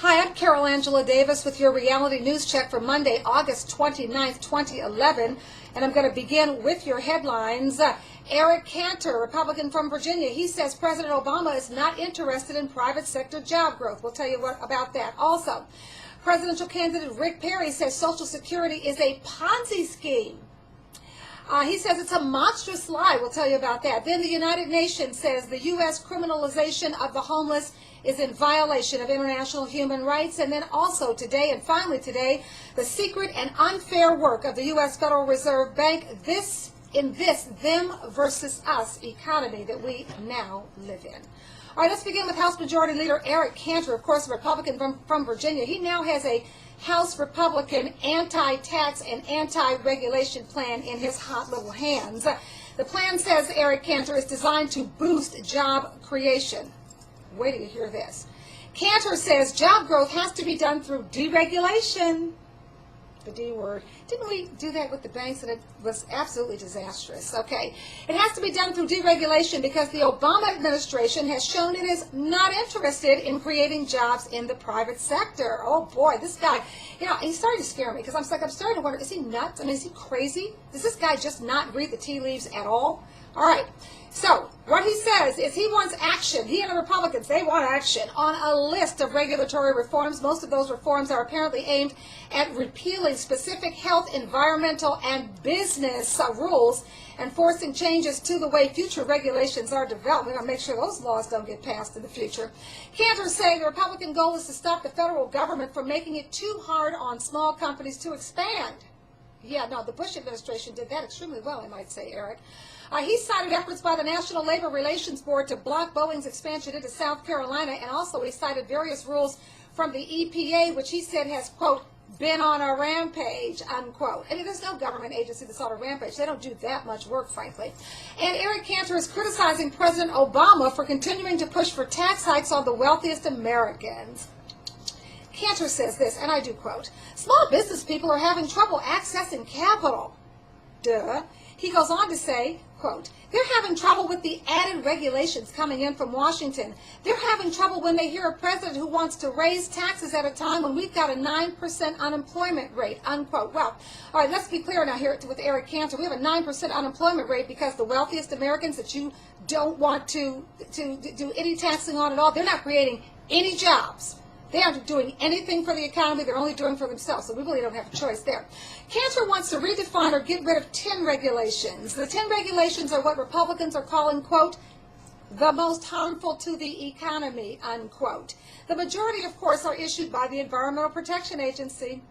Hi, I'm Carol Angela Davis with your reality news check for Monday, August 29th, 2011. And I'm going to begin with your headlines. Eric Cantor, Republican from Virginia, he says President Obama is not interested in private sector job growth. We'll tell you about that. Also, presidential candidate Rick Perry says Social Security is a Ponzi scheme. He says it's a monstrous lie. We'll tell you about that. Then the United Nations says the U.S. criminalization of the homeless is in violation of international human rights. And then also today, and finally today, the secret and unfair work of the U.S. Federal Reserve Bank in this them versus us economy that we now live in. All right, let's begin with House Majority Leader Eric Cantor, of course, a Republican from Virginia. He now has a House Republican anti-tax and anti-regulation plan in his hot little hands. The plan, says Eric Cantor, is designed to boost job creation. Wait till you hear this. Cantor says job growth has to be done through deregulation. The D word. Didn't we do that with the banks, and it was absolutely disastrous? Okay. It has to be done through deregulation because the Obama administration has shown it is not interested in creating jobs in the private sector. Oh boy, this guy, he's starting to scare me because I'm starting to wonder, is he nuts? I mean, is he crazy? Does this guy just not read the tea leaves at all? All right. So what he says is he wants action. He and the Republicans, they want action on a list of regulatory reforms. Most of those reforms are apparently aimed at repealing specific health, environmental, and business rules and forcing changes to the way future regulations are developed. We're going to make sure those laws don't get passed in the future. Cantor is saying the Republican goal is to stop the federal government from making it too hard on small companies to expand. Yeah, no, the Bush administration did that extremely well, I might say, Eric. He cited efforts by the National Labor Relations Board to block Boeing's expansion into South Carolina, and also he cited various rules from the EPA, which he said has, quote, been on a rampage, unquote. I mean, there's no government agency that's on a rampage. They don't do that much work, frankly. And Eric Cantor is criticizing President Obama for continuing to push for tax hikes on the wealthiest Americans. Cantor says this, and I do quote, small business people are having trouble accessing capital. Duh. He goes on to say, quote, they're having trouble with the added regulations coming in from Washington. They're having trouble when they hear a president who wants to raise taxes at a time when we've got a 9% unemployment rate, unquote. Well, all right, let's be clear now here with Eric Cantor. We have a 9% unemployment rate because the wealthiest Americans that you don't want to do any taxing on at all, they're not creating any jobs. They aren't doing anything for the economy. They're only doing for themselves. So we really don't have a choice there. Cantor wants to redefine or get rid of 10 regulations. The 10 regulations are what Republicans are calling, quote, the most harmful to the economy, unquote. The majority, of course, are issued by the Environmental Protection Agency.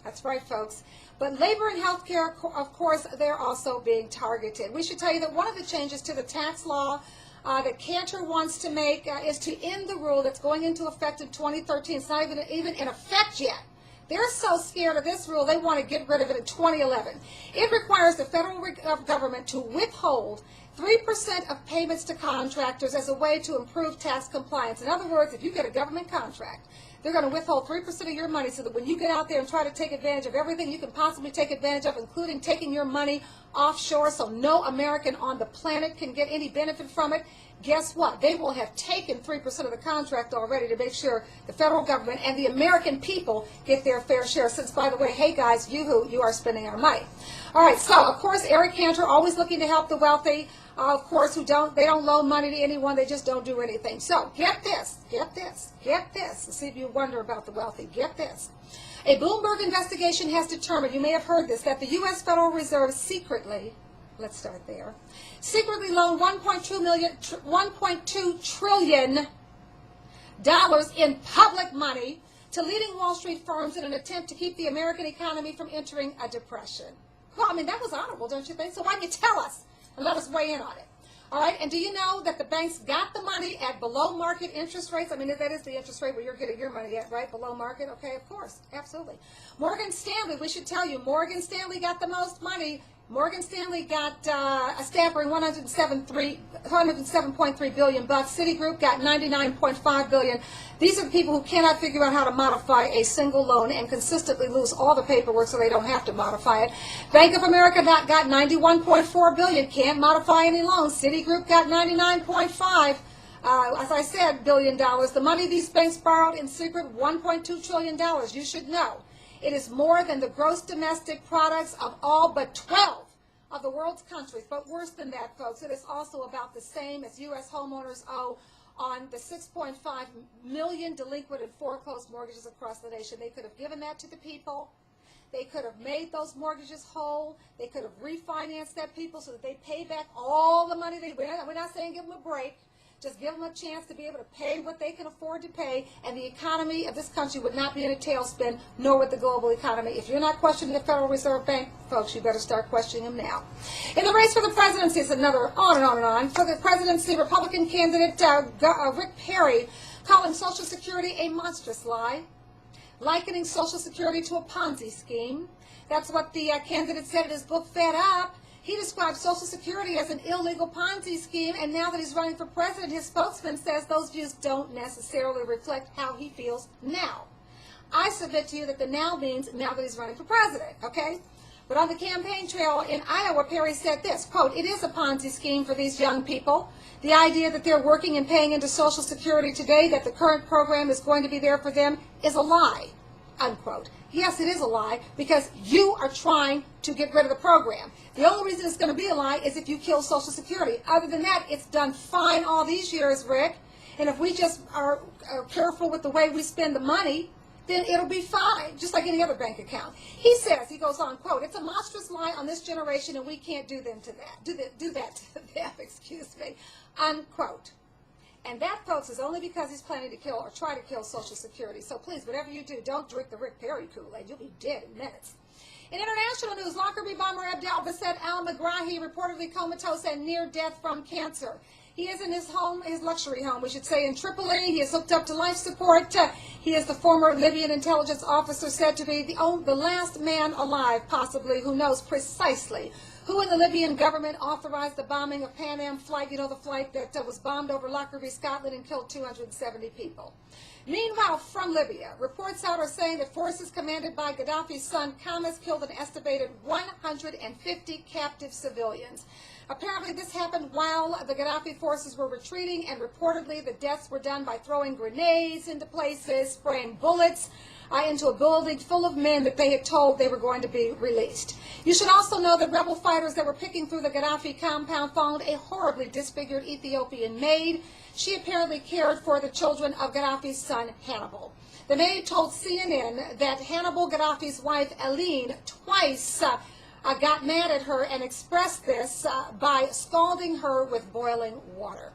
That's right, folks. But labor and health care, of course, they're also being targeted. We should tell you that one of the changes to the tax law that Cantor wants to make is to end the rule that's going into effect in 2013. It's not even in effect yet. They're so scared of this rule, they want to get rid of it in 2011. It requires the federal government to withhold 3% of payments to contractors as a way to improve tax compliance. In other words, if you get a government contract, they're going to withhold 3% of your money so that when you get out there and try to take advantage of everything you can possibly take advantage of, including taking your money offshore so no American on the planet can get any benefit from it, guess what? They will have taken 3% of the contract already to make sure the federal government and the American people get their fair share, since, by the way, hey guys, you are spending our money. All right, so, of course, Eric Cantor, always looking to help the wealthy, of course, they don't loan money to anyone, they just don't do anything. So, get this. Let's see if you wonder about the wealthy. Get this. A Bloomberg investigation has determined, you may have heard this, that the U.S. Federal Reserve secretly, let's start there, secretly loaned $1.2 trillion in public money to leading Wall Street firms in an attempt to keep the American economy from entering a depression. Well, I mean, that was honorable, don't you think? So why don't you tell us and let us weigh in on it? All right, and do you know that the banks got the money at below market interest rates? I mean, that is the interest rate where you're getting your money at, right? Below market? Okay, of course, absolutely. Morgan Stanley, we should tell you, Morgan Stanley got the most money. Morgan Stanley got a staggering $107.3 billion. Citigroup got $99.5 billion. These are the people who cannot figure out how to modify a single loan and consistently lose all the paperwork so they don't have to modify it. Bank of America got $91.4 billion. Can't modify any loans. Citigroup got $99.5. As I said, $1 billion. The money these banks borrowed in secret, $1.2 trillion. You should know. It is more than the gross domestic products of all but 12 of the world's countries. But worse than that, folks, it is also about the same as U.S. homeowners owe on the 6.5 million delinquent and foreclosed mortgages across the nation. They could have given that to the people. They could have made those mortgages whole. They could have refinanced that people so that they pay back all the money. We're not saying give them a break. Just give them a chance to be able to pay what they can afford to pay, and the economy of this country would not be in a tailspin, nor would the global economy. If you're not questioning the Federal Reserve Bank, folks, you better start questioning them now. In the race for the presidency, it's another on and on and on. For the presidency, Republican candidate Rick Perry calling Social Security a monstrous lie, likening Social Security to a Ponzi scheme. That's what the candidate said in his book, Fed Up. He described Social Security as an illegal Ponzi scheme, and now that he's running for president, his spokesman says those views don't necessarily reflect how he feels now. I submit to you that the now means now that he's running for president, okay? But on the campaign trail in Iowa, Perry said this, quote, "It is a Ponzi scheme for these young people. The idea that they're working and paying into Social Security today, that the current program is going to be there for them, is a lie," unquote. Yes, it is a lie because you are trying to get rid of the program. The only reason it's going to be a lie is if you kill Social Security. Other than that, it's done fine all these years, Rick. And if we just are careful with the way we spend the money, then it'll be fine, just like any other bank account. He says, he goes on, quote, "It's a monstrous lie on this generation, and we can't do that to them, excuse me," unquote. And that, folks, is only because he's planning to kill or try to kill Social Security. So please, whatever you do, don't drink the Rick Perry Kool-Aid. You'll be dead in minutes. In international news, Lockerbie bomber Abdel Basset al-Megrahi reportedly comatose and near death from cancer. He is in his home, his luxury home, we should say, in Tripoli. He is hooked up to life support. He is the former Libyan intelligence officer said to be the last man alive, possibly, who knows precisely who in the Libyan government authorized the bombing of Pan Am flight, you know, the flight that was bombed over Lockerbie, Scotland, and killed 270 people. Meanwhile, from Libya, reports out are saying that forces commanded by Gaddafi's son, Kamas, killed an estimated 150 captive civilians. Apparently, this happened while the Gaddafi forces were retreating, and reportedly the deaths were done by throwing grenades into places, spraying bullets into a building full of men that they had told they were going to be released. You should also know that rebel fighters that were picking through the Gaddafi compound found a horribly disfigured Ethiopian maid. She apparently cared for the children of Gaddafi's son, Hannibal. The maid told CNN that Hannibal, Gaddafi's wife, Aline, twice got mad at her and expressed this by scalding her with boiling water,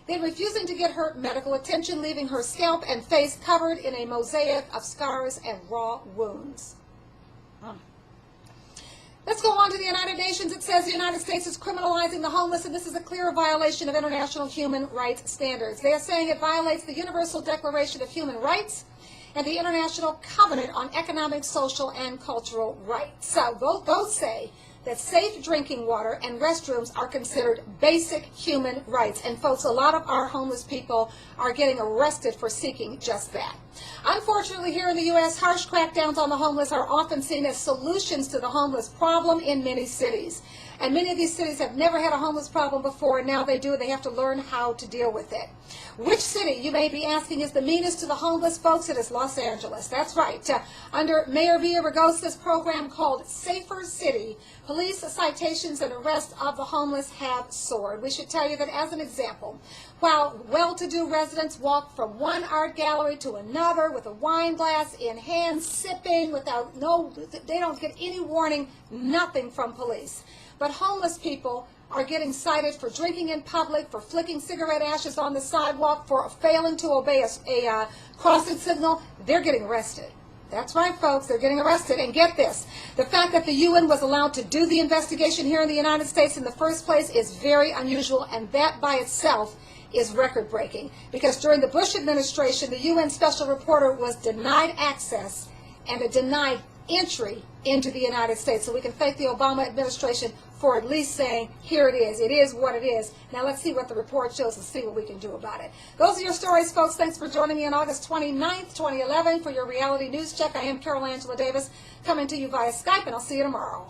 then refusing to get her medical attention, leaving her scalp and face covered in a mosaic of scars and raw wounds. Let's go on to the United Nations. It says the United States is criminalizing the homeless, and this is a clear violation of international human rights standards. They are saying it violates the Universal Declaration of Human Rights and the International Covenant on Economic, Social, and Cultural Rights. So both say that safe drinking water and restrooms are considered basic human rights. And folks, a lot of our homeless people are getting arrested for seeking just that. Unfortunately, here in the U.S., harsh crackdowns on the homeless are often seen as solutions to the homeless problem in many cities. And many of these cities have never had a homeless problem before, and now they do. They have to learn how to deal with it. Which city, you may be asking, is the meanest to the homeless, folks? It is Los Angeles. That's right. Under Mayor Villaraigosa's program called Safer City, police citations and arrests of the homeless have soared. We should tell you that as an example, while well-to-do residents walk from one art gallery to another with a wine glass in hand, sipping they don't get any warning, nothing from police. But homeless people are getting cited for drinking in public, for flicking cigarette ashes on the sidewalk, for failing to obey a crossing signal. They're getting arrested. That's right, folks, they're getting arrested. And get this, the fact that the UN was allowed to do the investigation here in the United States in the first place is very unusual, and that by itself is record-breaking. Because during the Bush administration, the UN Special Reporter was denied access and denied entry into the United States. So we can thank the Obama administration for at least saying, here it is what it is. Now let's see what the report shows and see what we can do about it. Those are your stories, folks. Thanks for joining me on August 29th, 2011 for your reality news check. I am Carol Angela Davis, coming to you via Skype, and I'll see you tomorrow.